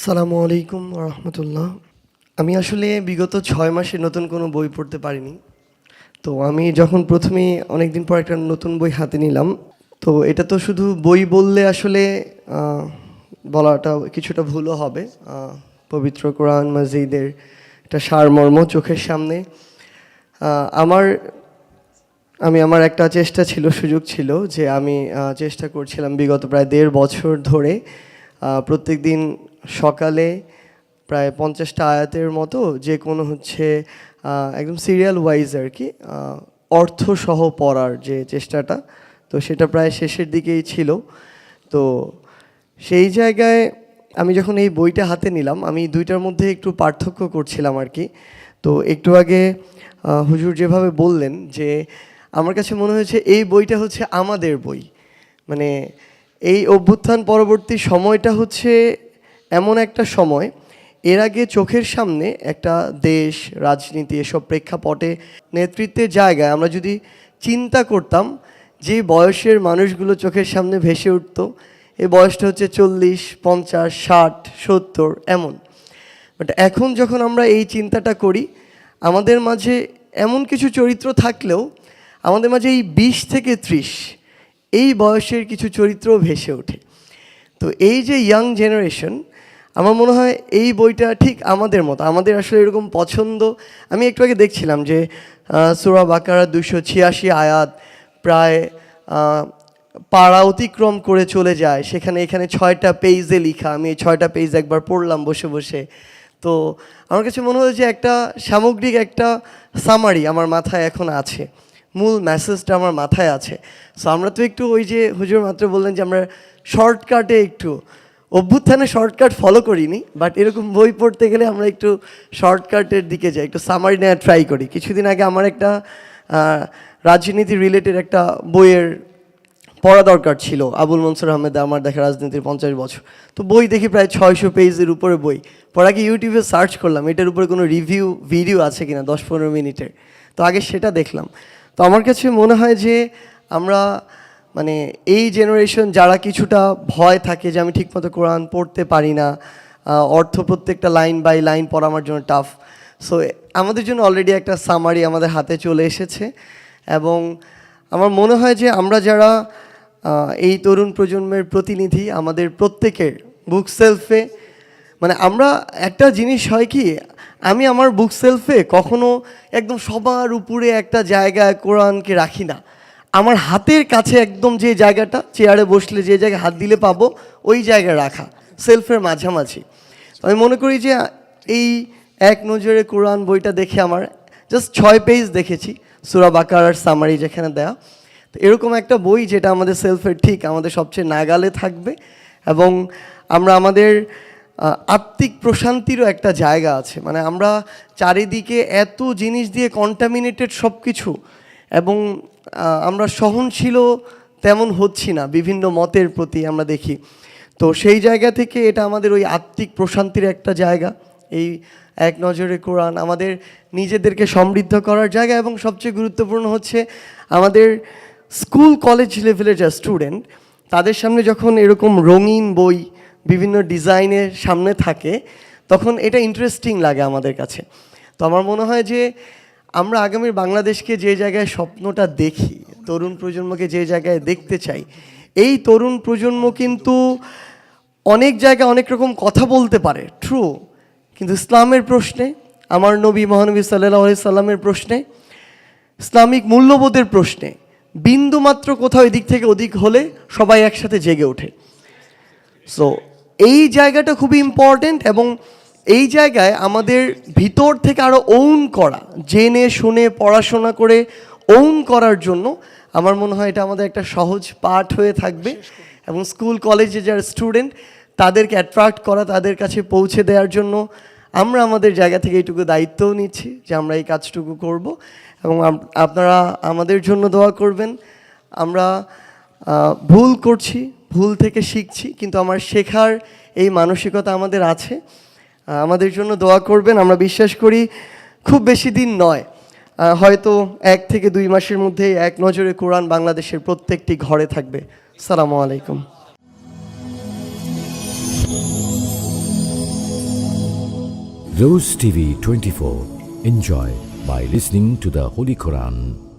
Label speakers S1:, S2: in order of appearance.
S1: আসসালামু আলাইকুম রহমতুল্লাহ। আমি আসলে বিগত 6 মাসে নতুন কোনো বই পড়তে পারিনি। তো আমি যখন প্রথমেই অনেকদিন পর একটা নতুন বই হাতে নিলাম, তো এটা তো শুধু বই বললে আসলে বলাটা কিছুটা ভুলও হবে। পবিত্র কোরআন মাজিদের একটা সারমর্ম চোখের সামনে। আমার আমার একটা চেষ্টা ছিল, সুযোগ ছিল যে আমি চেষ্টা করছিলাম বিগত প্রায় 1.5 বছর ধরে প্রত্যেক দিন সকালে প্রায় 50টা আয়াতের মতো যে কোনো একদম সিরিয়াল ওয়াইজ আর কি অর্থসহ পড়ার যে চেষ্টাটা, তো সেটা প্রায় শেষের দিকেই ছিল। তো সেই জায়গায় আমি যখন এই বইটা হাতে নিলাম, আমি দুইটার মধ্যে একটু পার্থক্য করছিলাম আর কি। তো একটু আগে হুজুর যেভাবে বললেন যে আমার কাছে মনে হয়েছে এই বইটা হচ্ছে আমাদের বই, মানে এই অভ্যুত্থান পরবর্তী সময়টা হচ্ছে এমন একটা সময়, এর আগে চোখের সামনে একটা দেশ, রাজনীতি, এসব প্রেক্ষাপটে নেতৃত্বের জায়গায় আমরা যদি চিন্তা করতাম যে বয়সের মানুষগুলো চোখের সামনে ভেসে উঠত, এই বয়সটা হচ্ছে 40, 50, 60, 70 এমন। বাট এখন যখন আমরা এই চিন্তাটা করি, আমাদের মাঝে এমন কিছু চরিত্র থাকলেও আমাদের মাঝে এই 20 থেকে 30 এই বয়সের কিছু চরিত্র ভেসে ওঠে। তো এই যে ইয়াং জেনারেশন, আমার মনে হয় এই বইটা ঠিক আমাদের মতো, আমাদের আসলে এরকম পছন্দ। আমি একটু আগে দেখছিলাম যে সূরা বাকারা 286 আয়াত প্রায় পাড়া অতিক্রম করে চলে যায়, এখানে 6টা পেজে লেখা। আমি এই 6টা পেজ একবার পড়লাম বসে বসে। তো আমার কাছে মনে হয় যে একটা সামগ্রিক একটা সামারি আমার মাথায় এখন আছে, মূল মেসেজটা আমার মাথায় আছে। সো আমরা তো একটু ওই যে হুজুর মাত্র বললেন যে আমরা শর্টকাটে একটু অভ্যুত্থানে শর্টকাট ফলো করিনি, বাট এরকম বই পড়তে গেলে আমরা একটু শর্টকাটের দিকে যাই, একটু সামারি নেওয়ার ট্রাই করি। কিছুদিন আগে আমার একটা রাজনীতি রিলেটেড একটা বইয়ের পড়া দরকার ছিল, আবুল মনসুর আহমেদ আমার দেখা রাজনীতির 50 বছর। তো বই দেখি প্রায় 600 পেজের উপরে বই। পড়া কি ইউটিউবে সার্চ করলাম এটার উপরে কোনো রিভিউ ভিডিও আছে কিনা 10-15 মিনিটের, তো আগে সেটা দেখলাম। তো আমার কাছে মনে হয় যে আমরা মানে এই জেনারেশন যারা কিছুটা ভয় থাকে যে আমি ঠিকমতো কোরআন পড়তে পারি না, অর্থ প্রত্যেকটা লাইন বাই লাইন পড়া আমার জন্য টাফ। সো আমাদের জন্য অলরেডি একটা সামারি আমাদের হাতে চলে এসেছে। এবং আমার মনে হয় যে আমরা যারা এই তরুণ প্রজন্মের প্রতিনিধি, আমাদের প্রত্যেকের বুক সেলফে, মানে আমরা একটা জিনিস হয় কি, আমি আমার বুক সেলফে কখনো একদম সবার উপরে একটা জায়গায় কোরআনকে রাখি না। আমার হাতের কাছে একদম যে জায়গাটা, চেয়ারে বসলে যে জায়গায় হাত দিলে পাবো ওই জায়গায় রাখা, সেলফের মাঝামাঝি। আমি মনে করি যে এই এক নজরে কোরআন বইটা দেখে আমার জাস্ট 6 পেজ দেখেছি, সূরা বাকারার সামারি যেখানে দেয়া। তো এরকম একটা বই যেটা আমাদের সেলফের ঠিক আমাদের সবচেয়ে নাগালে থাকবে, এবং আমরা আমাদের আত্মিক প্রশান্তিরও একটা জায়গা আছে। মানে আমরা চারিদিকে এত জিনিস দিয়ে কন্টামিনেটেড সব কিছু, এবং আমরা সহনশীল তেমন হচ্ছি না বিভিন্ন মতের প্রতি আমরা দেখি। তো সেই জায়গা থেকে এটা আমাদের ওই আত্মিক প্রশান্তির একটা জায়গা। এই এক নজরে কোরআন আমাদের নিজেদেরকে সমৃদ্ধ করার জায়গা, এবং সবচেয়ে গুরুত্বপূর্ণ হচ্ছে আমাদের স্কুল কলেজ লেভেলের যা স্টুডেন্ট, তাদের সামনে যখন এরকম রঙিন বই বিভিন্ন ডিজাইনের সামনে থাকে, তখন এটা ইন্টারেস্টিং লাগে আমাদের কাছে। তো আমার মনে হয় যে আমরা আগামীর বাংলাদেশকে যে জায়গায় স্বপ্নটা দেখি, তরুণ প্রজন্মকে যে জায়গায় দেখতে চাই, এই তরুণ প্রজন্ম কিন্তু অনেক জায়গায় অনেক রকম কথা বলতে পারে, ট্রু, কিন্তু ইসলামের প্রশ্নে, আমার নবী মহানবী সাল্লাল্লাহু আলাইহি সাল্লামের প্রশ্নে, ইসলামিক মূল্যবোধের প্রশ্নে বিন্দুমাত্র কোথাও এদিক থেকে ওদিক হলে সবাই একসাথে জেগে ওঠে। সো এই জায়গাটা খুবই ইম্পর্টেন্ট, এবং এই জায়গায় আমাদের ভিতর থেকে আরও ওন করা, জেনে শুনে পড়াশোনা করে ওন করার জন্য আমার মনে হয় এটা আমাদের একটা সহজ পাঠ হয়ে থাকবে। এবং স্কুল কলেজে যারা স্টুডেন্ট, তাদেরকে অ্যাট্রাক্ট করা, তাদের কাছে পৌঁছে দেওয়ার জন্য আমরা আমাদের জায়গা থেকে এইটুকু দায়িত্বও নিচ্ছি যে আমরা এই কাজটুকু করব। এবং আপনারা আমাদের জন্য দোয়া করবেন। আমরা ভুল করছি, ভুল থেকে শিখছি, কিন্তু আমার শেখার এই মানসিকতা আমাদের আছে। আমাদের জন্য দোয়া করবেন। আমরা বিশ্বাস করি খুব বেশি দিন নয়, হয়তো 1 থেকে 2 মাসের মধ্যে এক নজরে কোরআন বাংলাদেশের প্রত্যেকটি ঘরে থাকবে। আসসালামু আলাইকুম।
S2: Rose TV 24. Enjoy by listening to the Holy Quran.